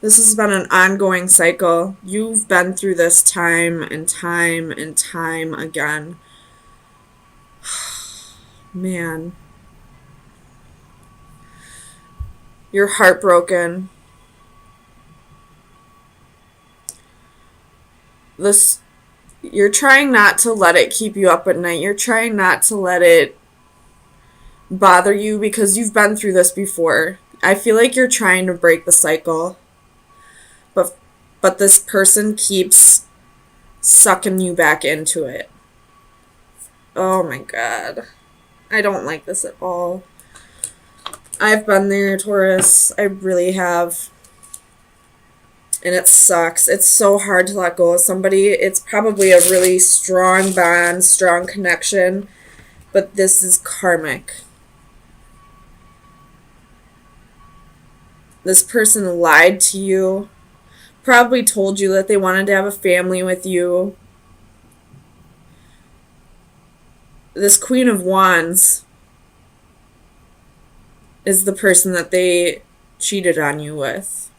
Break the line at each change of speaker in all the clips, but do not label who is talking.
This has been an ongoing cycle. You've been through this time and time and time again. Man, you're heartbroken. This You're trying not to let it keep you up at night. You're trying not to let it bother you because you've been through this before. I feel like you're trying to break the cycle, but this person keeps sucking you back into it. Oh my god. I don't like this at all. I've been there, Taurus. I really have. And it sucks. It's so hard to let go of somebody. It's probably a really strong bond, strong connection, but this is karmic. This person lied to you, probably told you that they wanted to have a family with you. This Queen of Wands is the person that they cheated on you with.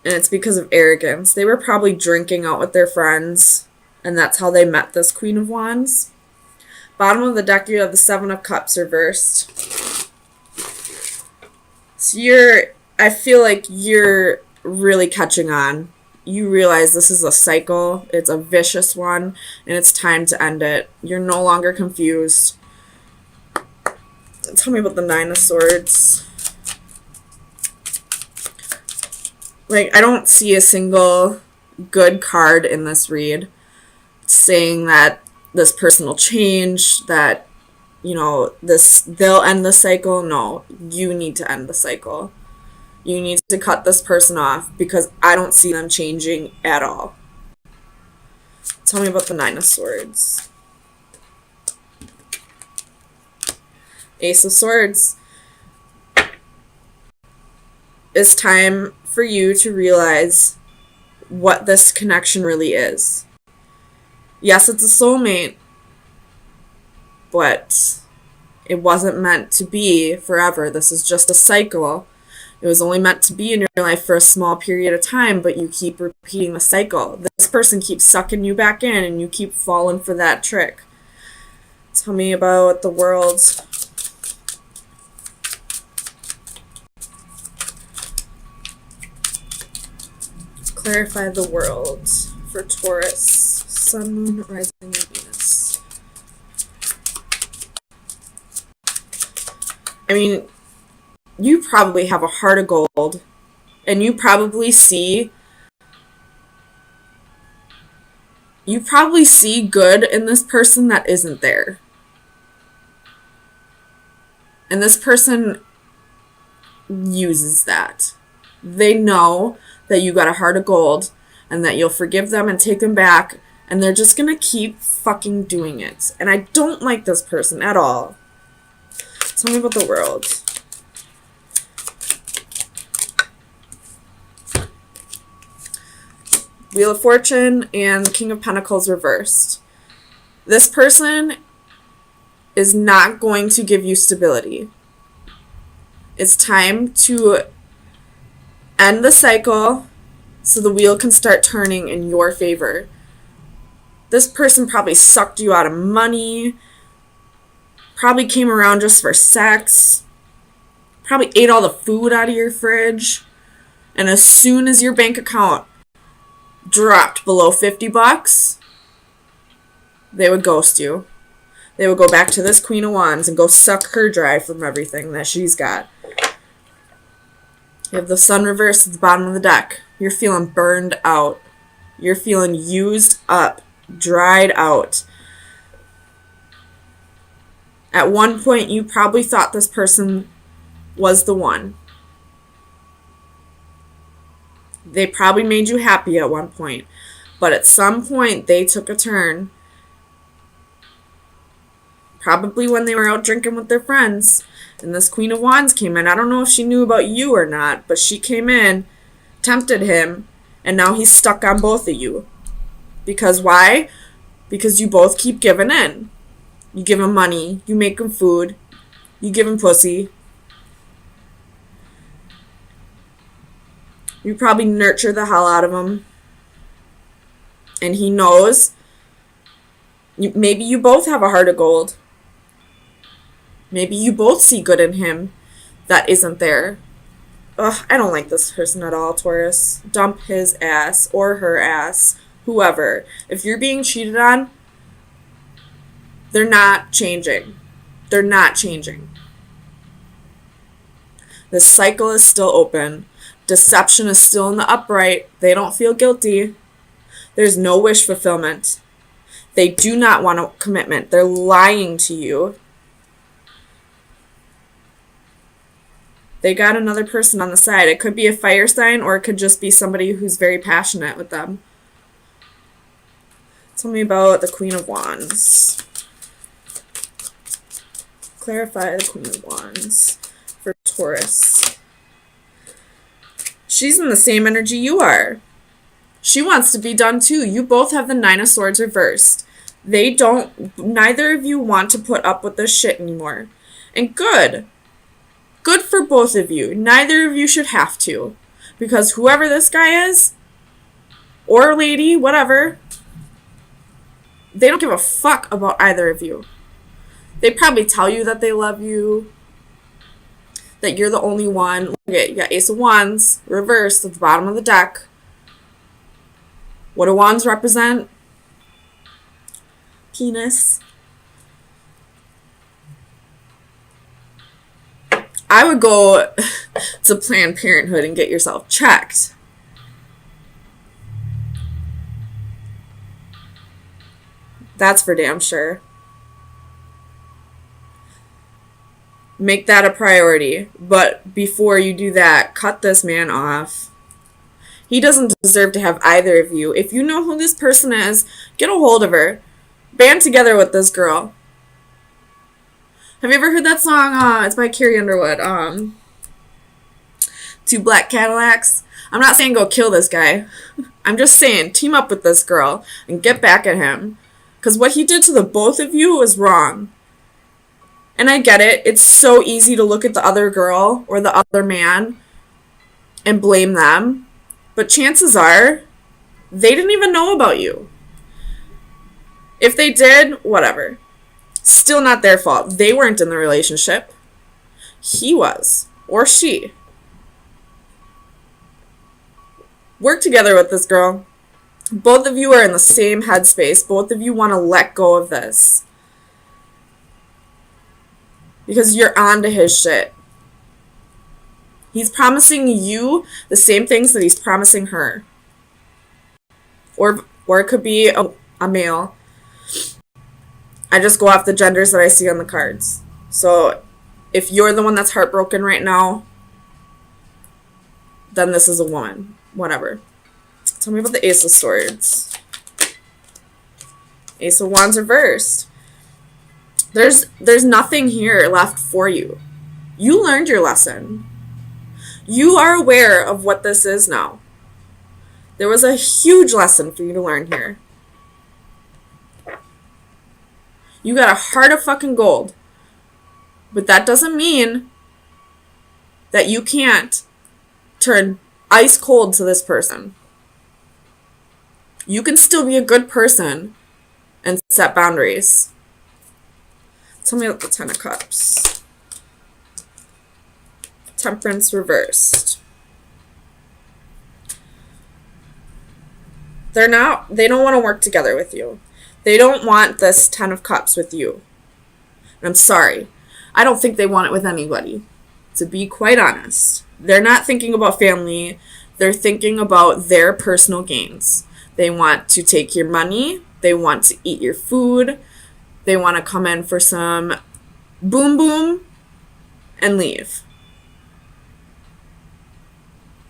And it's because of arrogance. They were probably drinking out with their friends, and that's how they met this Queen of Wands. Bottom of the deck, you have the Seven of Cups reversed. So I feel like you're really catching on. You realize this is a cycle. It's a vicious one, and it's time to end it. You're no longer confused. Tell me about the Nine of Swords. Like, I don't see a single good card in this read saying that this person will change, that, you know, they'll end the cycle. No, you need to end the cycle. You need to cut this person off because I don't see them changing at all. Tell me about the Nine of Swords. Ace of Swords. It's time for you to realize what this connection really is. Yes, it's a soulmate, but it wasn't meant to be forever. This is just a cycle. It was only meant to be in your life for a small period of time, but you keep repeating the cycle. This person keeps sucking you back in, and you keep falling for that trick. Tell me about the World. Clarify the World for Taurus, Sun, Moon, Rising, and Venus. I mean, you probably have a heart of gold, and you probably see good in this person that isn't there. And this person uses that. They know that you got a heart of gold and that you'll forgive them and take them back, and they're just gonna keep fucking doing it. And I don't like this person at all. Tell me about the World. Wheel of Fortune and the King of Pentacles reversed. This person is not going to give you stability. It's time to end the cycle so the wheel can start turning in your favor. This person probably sucked you out of money, probably came around just for sex, probably ate all the food out of your fridge, and as soon as your bank account dropped below $50, they would ghost you. They would go back to this Queen of Wands and go suck her dry from everything that she's got. You have the Sun reversed at the bottom of the deck. You're feeling burned out. You're feeling used up, dried out. At one point, you probably thought this person was the one. They probably made you happy at one point. But at some point, they took a turn. Probably when they were out drinking with their friends. And this Queen of Wands came in. I don't know if she knew about you or not, but she came in, tempted him, and now he's stuck on both of you. Because why? Because you both keep giving in. You give him money, you make him food, you give him pussy. You probably nurture the hell out of him. And he knows. Maybe you both have a heart of gold. Maybe you both see good in him that isn't there. Ugh, I don't like this person at all, Taurus. Dump his ass or her ass. Whoever. If you're being cheated on, they're not changing. They're not changing. The cycle is still open. Deception is still in the upright. They don't feel guilty. There's no wish fulfillment. They do not want a commitment. They're lying to you. They got another person on the side. It could be a fire sign, or it could just be somebody who's very passionate with them. Tell me about the Queen of Wands. Clarify the Queen of Wands for Taurus. She's in the same energy you are. She wants to be done too. You both have the Nine of Swords reversed. Neither of you want to put up with this shit anymore. And good. Good for both of you. Neither of you should have to. Because whoever this guy is, or lady, whatever, they don't give a fuck about either of you. They probably tell you that they love you, that you're the only one. Look at, you got Ace of Wands reversed at the bottom of the deck. What do wands represent? Penis. I would go to Planned Parenthood and get yourself checked. That's for damn sure. Make that a priority. But before you do that, cut this man off. He doesn't deserve to have either of you. If you know who this person is, get a hold of her. Band together with this girl. Have you ever heard that song? It's by Carrie Underwood. Two Black Cadillacs. I'm not saying go kill this guy. I'm just saying team up with this girl and get back at him. Because what he did to the both of you was wrong. And I get it. It's so easy to look at the other girl or the other man and blame them. But chances are, they didn't even know about you. If they did, whatever. Still not their fault. They weren't in the relationship. He was. Or she. Work together with this girl. Both of you are in the same headspace. Both of you want to let go of this. Because you're on to his shit. He's promising you the same things that he's promising her. Or it could be a male. I just go off the genders that I see on the cards. So if you're the one that's heartbroken right now, then this is a woman. Whatever. Tell me about the Ace of Swords. Ace of Wands reversed. There's nothing here left for you. You learned your lesson. You are aware of what this is now. There was a huge lesson for you to learn here. You got a heart of fucking gold. But that doesn't mean that you can't turn ice cold to this person. You can still be a good person and set boundaries. Tell me about the Ten of Cups. Temperance reversed. They don't want to work together with you. They don't want this Ten of Cups with you. And I'm sorry. I don't think they want it with anybody. To be quite honest. They're not thinking about family. They're thinking about their personal gains. They want to take your money. They want to eat your food. They want to come in for some boom boom and leave.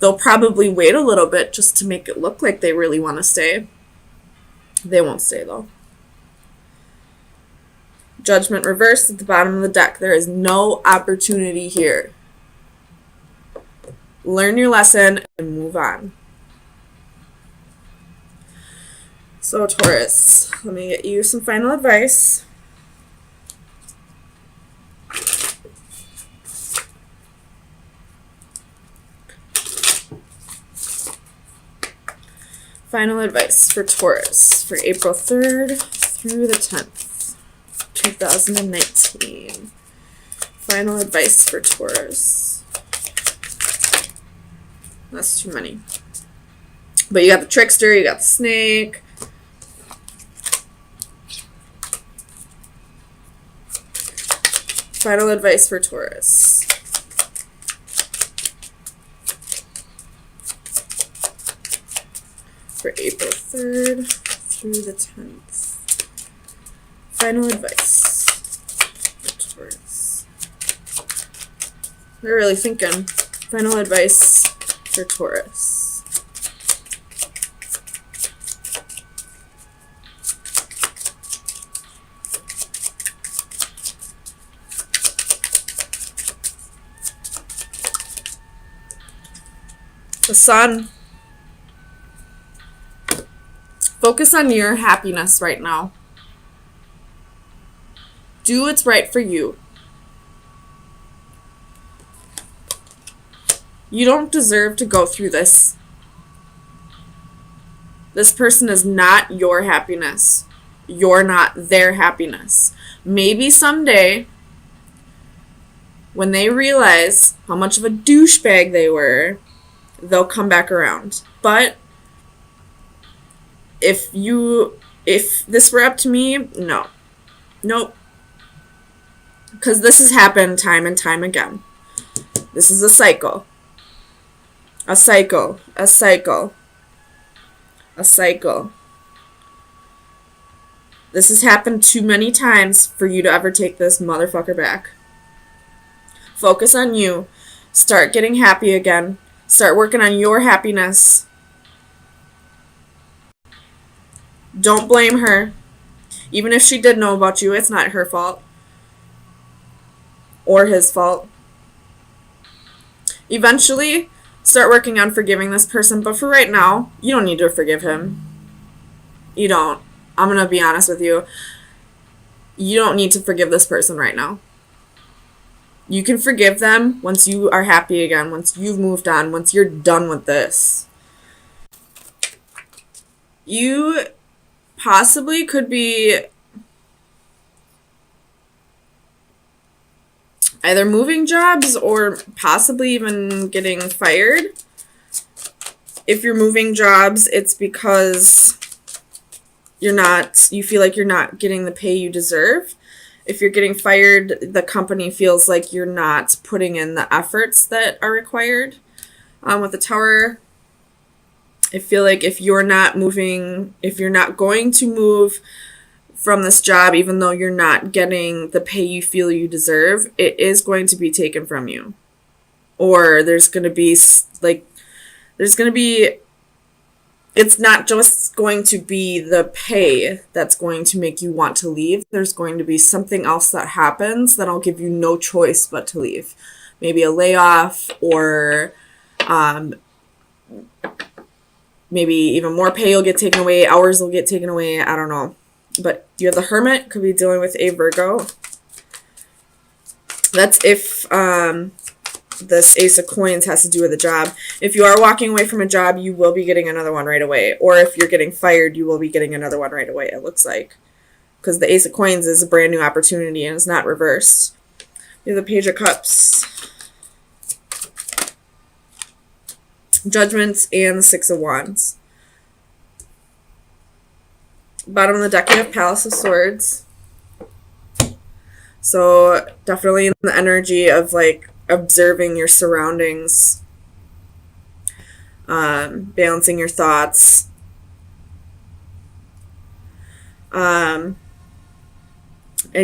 They'll probably wait a little bit just to make it look like they really want to stay. They won't stay though. Judgment reversed at the bottom of the deck. There is no opportunity here. Learn your lesson and move on. So Taurus, let me get you some final advice. Final advice for Taurus for April 3rd through the 10th, 2019. Final advice for Taurus. That's too many. But you got the trickster, you got the snake. Final advice for Taurus. For April 3rd through the 10th. Final advice for Taurus. They're really thinking. Final advice for Taurus. The Sun. Focus on your happiness right now. Do what's right for you. You don't deserve to go through this. This person is not your happiness. You're not their happiness. Maybe someday, when they realize how much of a douchebag they were, they'll come back around. But if this were up to me, no. Nope. Because this has happened time and time again. This is a cycle. A cycle. A cycle. A cycle. This has happened too many times for you to ever take this motherfucker back. Focus on you. Start getting happy again. Start working on your happiness. Don't blame her. Even if she did know about you, it's not her fault. Or his fault. Eventually, start working on forgiving this person. But for right now, you don't need to forgive him. You don't. I'm going to be honest with you. You don't need to forgive this person right now. You can forgive them once you are happy again, once you've moved on, once you're done with this. You possibly could be either moving jobs or possibly even getting fired. If you're moving jobs, it's because you feel like you're not getting the pay you deserve. If you're getting fired, the company feels like you're not putting in the efforts that are required. With the Tower, I feel like if you're not going to move from this job, even though you're not getting the pay you feel you deserve, it is going to be taken from you. Or it's not just going to be the pay that's going to make you want to leave. There's going to be something else that happens that'll give you no choice but to leave. Maybe a layoff, or maybe even more pay will get taken away, hours will get taken away, I don't know. But you have the Hermit, could be dealing with a Virgo. That's if this Ace of Coins has to do with a job. If you are walking away from a job, you will be getting another one right away. Or if you're getting fired, you will be getting another one right away, it looks like. Because the Ace of Coins is a brand new opportunity and it's not reversed. You have the Page of Cups, Judgment, and the Six of Wands. Bottom of the deck, you have Palace of Swords. So definitely in the energy of observing your surroundings, balancing your thoughts. I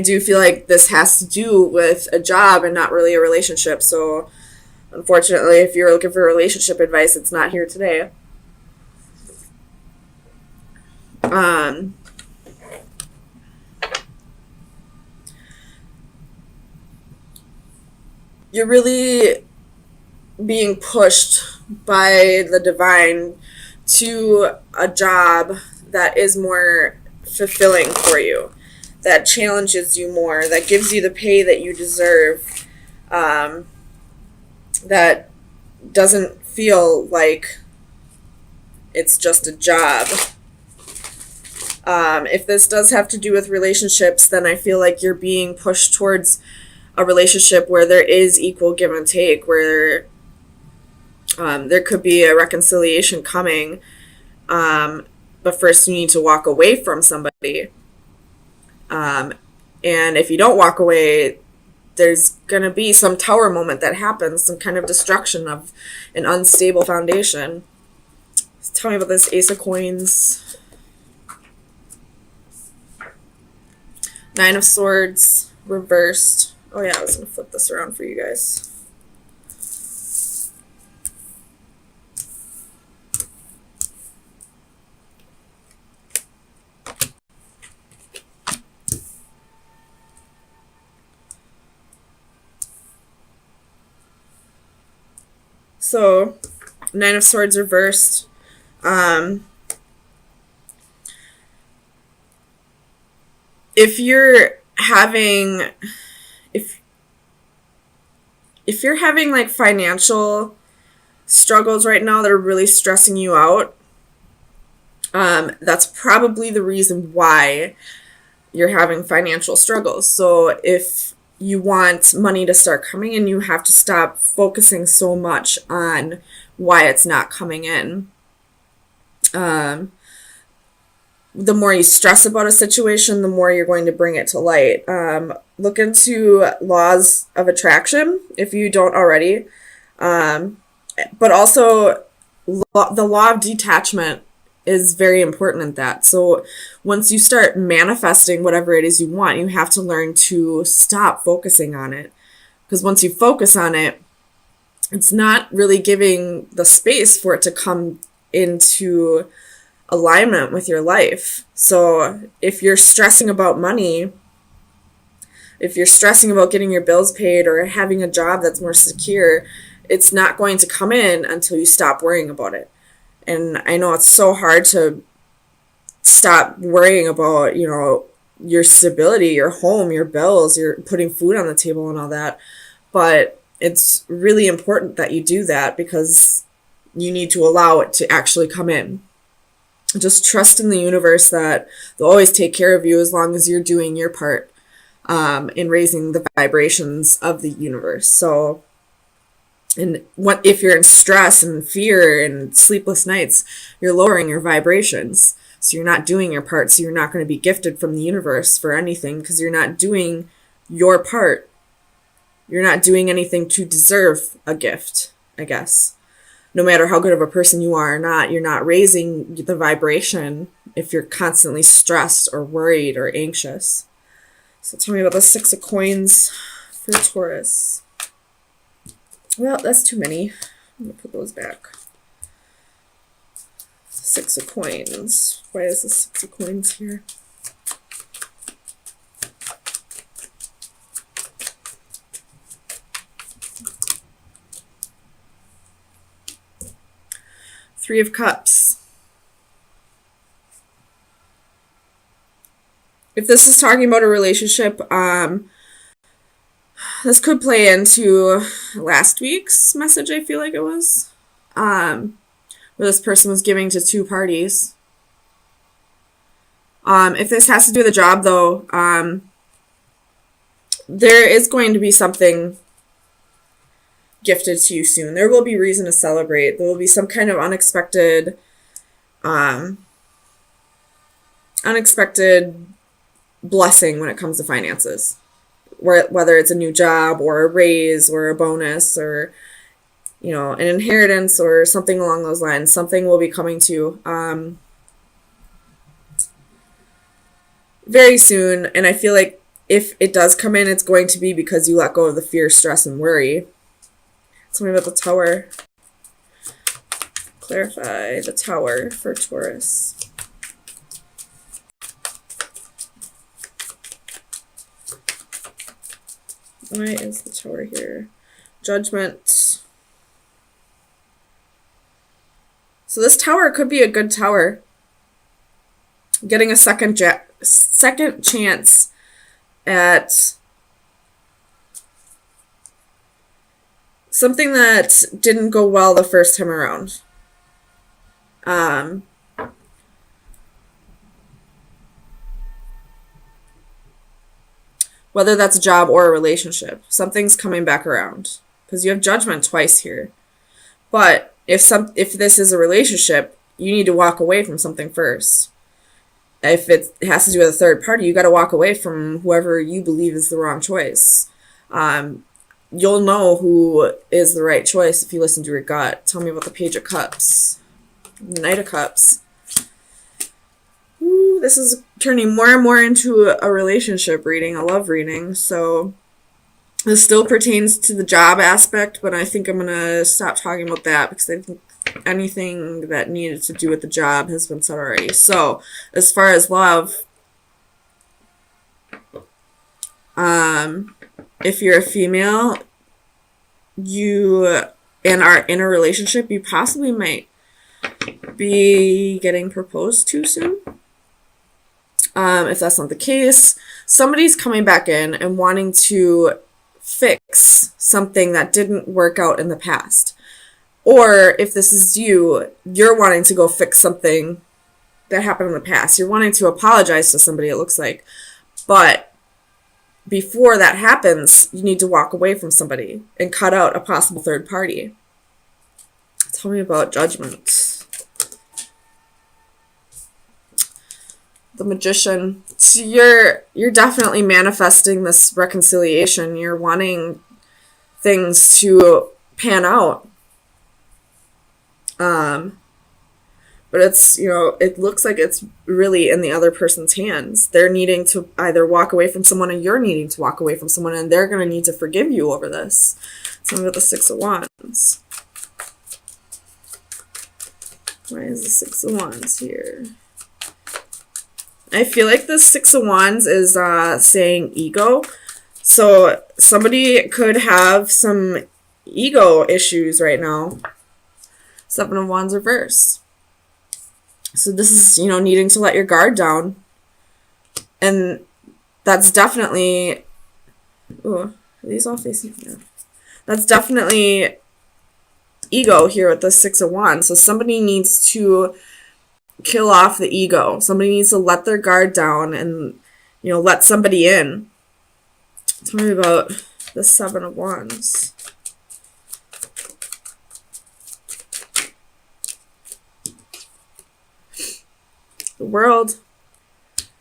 do feel like this has to do with a job and not really a relationship. So unfortunately, if you're looking for relationship advice, it's not here today. You're really being pushed by the divine to a job that is more fulfilling for you, that challenges you more, that gives you the pay that you deserve, that doesn't feel like it's just a job. If this does have to do with relationships, then I feel like you're being pushed towards a relationship where there is equal give and take, where there could be a reconciliation coming, but first you need to walk away from somebody. And if you don't walk away, there's going to be some tower moment that happens, some kind of destruction of an unstable foundation. Tell me about this Ace of Coins. Nine of Swords, reversed. Oh yeah, I was going to flip this around for you guys. So, Nine of Swords reversed. If you're having, if you're having like financial struggles right now that are really stressing you out, that's probably the reason why you're having financial struggles. So if you want money to start coming in, you have to stop focusing so much on why it's not coming in. The more you stress about a situation, the more you're going to bring it to light. Look into laws of attraction if you don't already. But also, the law of detachment is very important in that. So once you start manifesting whatever it is you want, you have to learn to stop focusing on it. Because once you focus on it, it's not really giving the space for it to come into alignment with your life. So if you're stressing about money, if you're stressing about getting your bills paid or having a job that's more secure, it's not going to come in until you stop worrying about it. And I know it's so hard to stop worrying about, your stability, your home, your bills, you're putting food on the table and all that. But it's really important that you do that because you need to allow it to actually come in. Just trust in the universe that they'll always take care of you as long as you're doing your part in raising the vibrations of the universe. So, and what if you're in stress and fear and sleepless nights, you're lowering your vibrations. So you're not doing your part. So you're not going to be gifted from the universe for anything because you're not doing your part. You're not doing anything to deserve a gift, I guess. No matter how good of a person you are or not, you're not raising the vibration if you're constantly stressed or worried or anxious. So tell me about the Six of Coins for Taurus. Well, that's too many. I'm going to put those back. Six of Coins. Why is the Six of Coins here? Three of Cups. If this is talking about a relationship, this could play into last week's message, I feel like it was, where this person was giving to two parties. If this has to do with a job, though, there is going to be something gifted to you soon. There will be reason to celebrate. There will be some kind of unexpected blessing when it comes to finances. Whether it's a new job or a raise or a bonus or, an inheritance or something along those lines. Something will be coming to you very soon. And I feel like if it does come in, it's going to be because you let go of the fear, stress, and worry. Tell me about the Tower. Clarify the Tower for Taurus. Why is the Tower here? Judgment. So this Tower could be a good Tower. Getting a second chance at something that didn't go well the first time around. Um, whether that's a job or a relationship, something's coming back around because you have judgment twice here. But if this is a relationship, you need to walk away from something first. If it has to do with a third party, you got to walk away from whoever you believe is the wrong choice. You'll know who is the right choice if you listen to your gut. Tell me about the Page of Cups. Knight of Cups. Ooh, this is turning more and more into a relationship reading, a love reading. So this still pertains to the job aspect, but I think I'm going to stop talking about that because I think anything that needed to do with the job has been said already. So as far as love, if you're a female, you and are in a relationship, you possibly might be getting proposed to soon. If that's not the case, somebody's coming back in and wanting to fix something that didn't work out in the past. Or if this is you, you're wanting to go fix something that happened in the past. You're wanting to apologize to somebody, it looks like. But before that happens, you need to walk away from somebody and cut out a possible third party. Tell me about judgment. The Magician. So you're definitely manifesting this reconciliation. You're wanting things to pan out. But it's, it looks like it's really in the other person's hands. They're needing to either walk away from someone, or you're needing to walk away from someone, and they're going to need to forgive you over this. Tell me about the Six of Wands. Why is the Six of Wands here? I feel like the Six of Wands is saying ego. So somebody could have some ego issues right now. Seven of Wands reversed. So this is, needing to let your guard down. And that's definitely... Ooh, are these all facing? Yeah. That's definitely ego here with the Six of Wands. So somebody needs to kill off the ego. Somebody needs to let their guard down and, let somebody in. Tell me about the Seven of Wands. The World.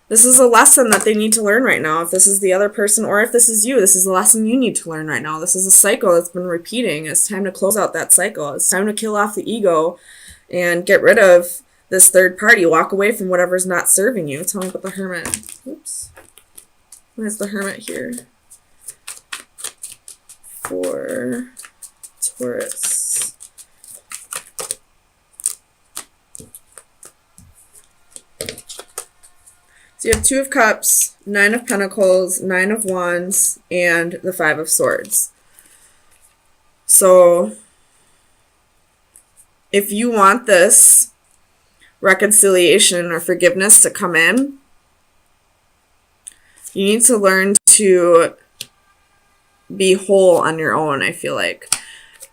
This is a lesson that they need to learn right now. If this is the other person or if this is you, this is a lesson you need to learn right now. This is a cycle that's been repeating. It's time to close out that cycle. It's time to kill off the ego and get rid of this third party. Walk away from whatever's not serving you. Tell me about the Hermit. Oops. Where's the Hermit here? For Taurus. So you have Two of Cups, Nine of Pentacles, Nine of Wands, and the Five of Swords. So if you want this reconciliation or forgiveness to come in, you need to learn to be whole on your own, I feel like.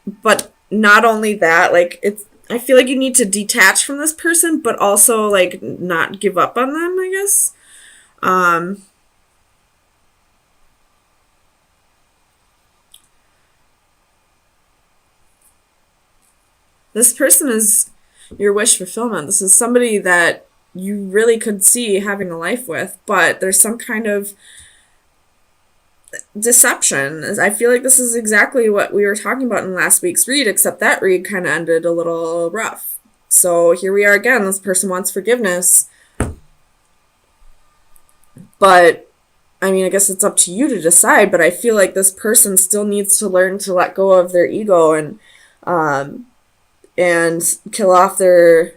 But not only that, I feel like you need to detach from this person, but also not give up on them, I guess. This person is your wish fulfillment. This is somebody that you really could see having a life with, but there's some kind of deception. I feel like this is exactly what we were talking about in last week's read, except that read kind of ended a little rough. So here we are again. This person wants forgiveness. But, I guess it's up to you to decide, but I feel like this person still needs to learn to let go of their ego and kill off or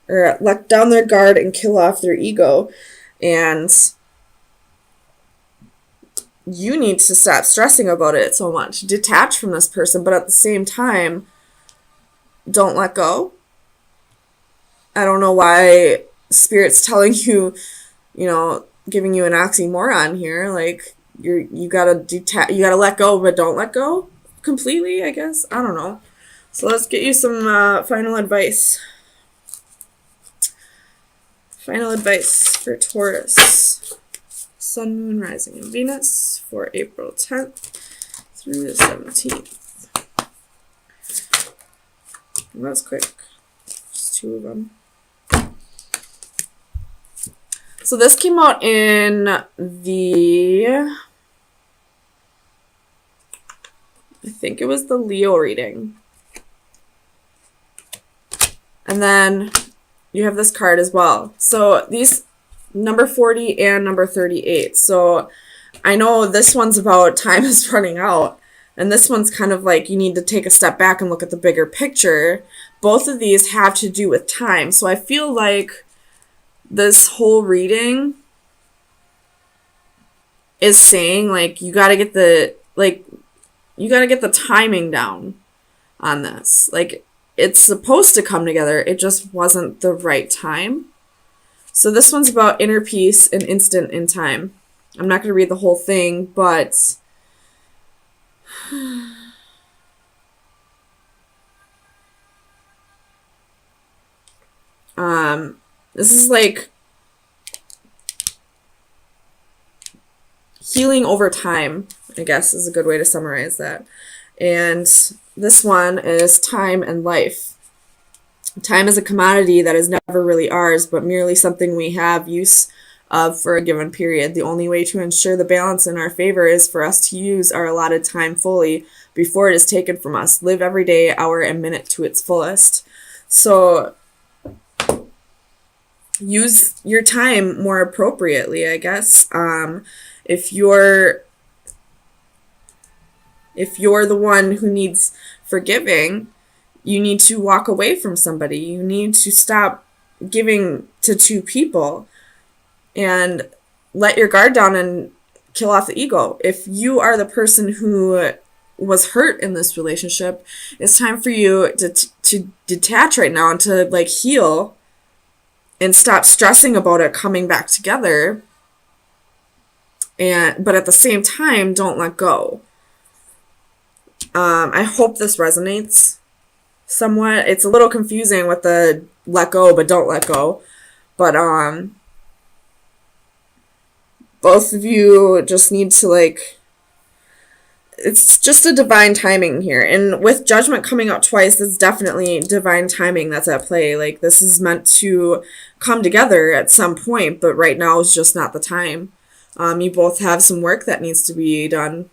let down their guard and kill off their ego. And you need to stop stressing about it so much. Detach from this person, but at the same time, don't let go. I don't know why Spirit's telling you, giving you an oxymoron here. You gotta let go, but don't let go completely, I guess. I don't know. So let's get you some final advice. Final advice for Taurus. Sun, Moon, Rising, and Venus for April 10th through the 17th. And that was quick. Just 2 of them. So this came out in the, I think it was the Leo reading. And then you have this card as well. So these, number 40 and number 38. So I know this one's about time is running out. And this one's kind of like you need to take a step back and look at the bigger picture. Both of these have to do with time. So I feel like this whole reading is saying like you got to get the timing down on this. Like it's supposed to come together. It just wasn't the right time. So this one's about inner peace and instant in time. I'm not going to read the whole thing, but this is like healing over time, I guess is a good way to summarize that. And this one is time and life. Time is a commodity that is never really ours, but merely something we have use of for a given period. The only way to ensure the balance in our favor is for us to use our allotted time fully before it is taken from us. Live every day, hour, and minute to its fullest. So use your time more appropriately, I guess. If you're the one who needs forgiving, you need to walk away from somebody. You need to stop giving to 2 people and let your guard down and kill off the ego. If you are the person who was hurt in this relationship, it's time for you to detach right now and to like heal and stop stressing about it coming back together. But at the same time, don't let go. I hope this resonates somewhat. It's a little confusing with the let go but don't let go. But both of you just need to like, it's just a divine timing here. And with judgment coming out twice, it's definitely divine timing that's at play. Like this is meant to come together at some point, but right now is just not the time. You both have some work that needs to be done